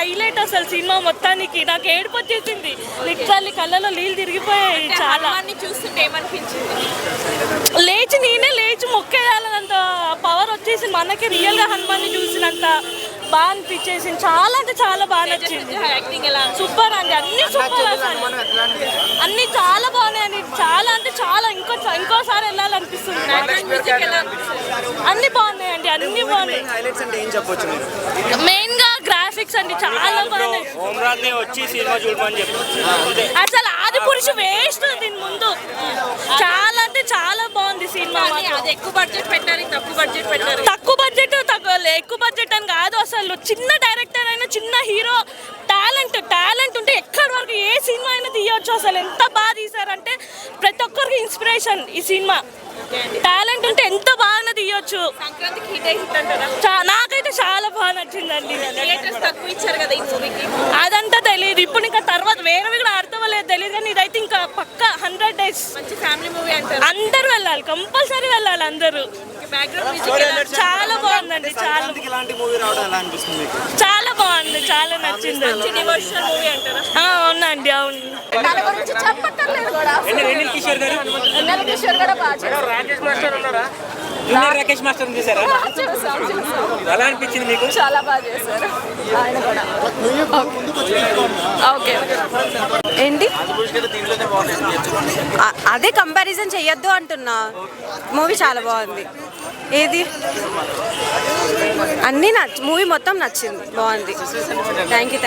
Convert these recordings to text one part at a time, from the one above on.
Highlight అసలు cinema మొత్తానికి. నాకు ఏడుపు వచ్చేసింది లిటరల్లీ, కళ్ళలో నీళ్ళు తిరిగిపోయాయి. చాలా చూస్తుంటే ఏమనిపించింది? లేచి నేనే లేచి మొక్కేయాలన్నంత పవర్ వచ్చేసి మనకి రియల్గా హనుమాన్ని చూసినంత బాగా అనిపించేసింది. చాలా అంటే చాలా బాగా నచ్చింది. సూపర్ అండి, అన్ని సూపర్ అసలు, అన్ని చాలా బాగున్నాయండి. చాలా అంటే చాలా ఇంకోసారి వెళ్ళాలనిపిస్తుంది. అన్ని బాగున్నాయండి, అన్ని బాగున్నాయి. మెయిన్ గా గ్రాఫిక్స్ అండి చాలా బాగున్నాయి. అసలు ఆది పురుషు వేస్ట్ దీని ముందు. చాలా అంటే చాలా బాగుంది సినిమా. ఎక్కువ బడ్జెట్ పెట్టారు, తక్కువ బడ్జెట్ పెట్టారు. తక్కువ బడ్జెట్ ఎక్కువ బడ్జెట్ అని కాదు, అసలు చిన్న డైరెక్టర్ అయినా చిన్న హీరో టాలెంట్ ఉంటే ఎక్కడి వరకు ఏ సినిమా అయినా తీయవచ్చు. అసలు ఎంత బాగా తీశారంటే ప్రతి ఒక్కరికి ఇన్స్పిరేషన్ ఈ సినిమా. టాలెంట్ ఉంటే ఎంత బాగా తీయొచ్చు. నాకైతే చాలా బాగా నచ్చిందండి. అదంతా తెలియదు ఇప్పుడు, ఇంకా తర్వాత వేరేవి కూడా అర్థమలేదు తెలియదు, కానీ ఇదైతే ఇంకా పక్కా 100 days ఫ్యామిలీ మూవీ అంటారు. అందరూ వెళ్ళాలి, కంపల్సరీ వెళ్ళాలి అందరూ. చాలా బాగుందండి, చాలా బాగుంది, చాలా నచ్చింది. అవునండి, అవును. రాకేష్ మాస్టర్ చూసారా? ఎలా అనిపించింది మీకు? చాలా బాగా చేశారు ఆయన కూడా. ఓకే ఏంటి అదే కంపారిజన్ చెయ్యొద్దు అంటున్నా. మూవీ చాలా బాగుంది. ఏది అన్నీ మూవీ మొత్తం నచ్చింది, బాగుంది. Thank you.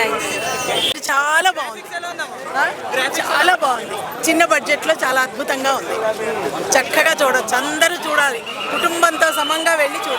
చాలా బాగుంది, చాలా బాగుంది. చిన్న బడ్జెట్లో చాలా అద్భుతంగా ఉంది. చక్కగా చూడొచ్చు, అందరూ చూడాలి, కుటుంబంతో సమంగా వెళ్ళి చూడాలి.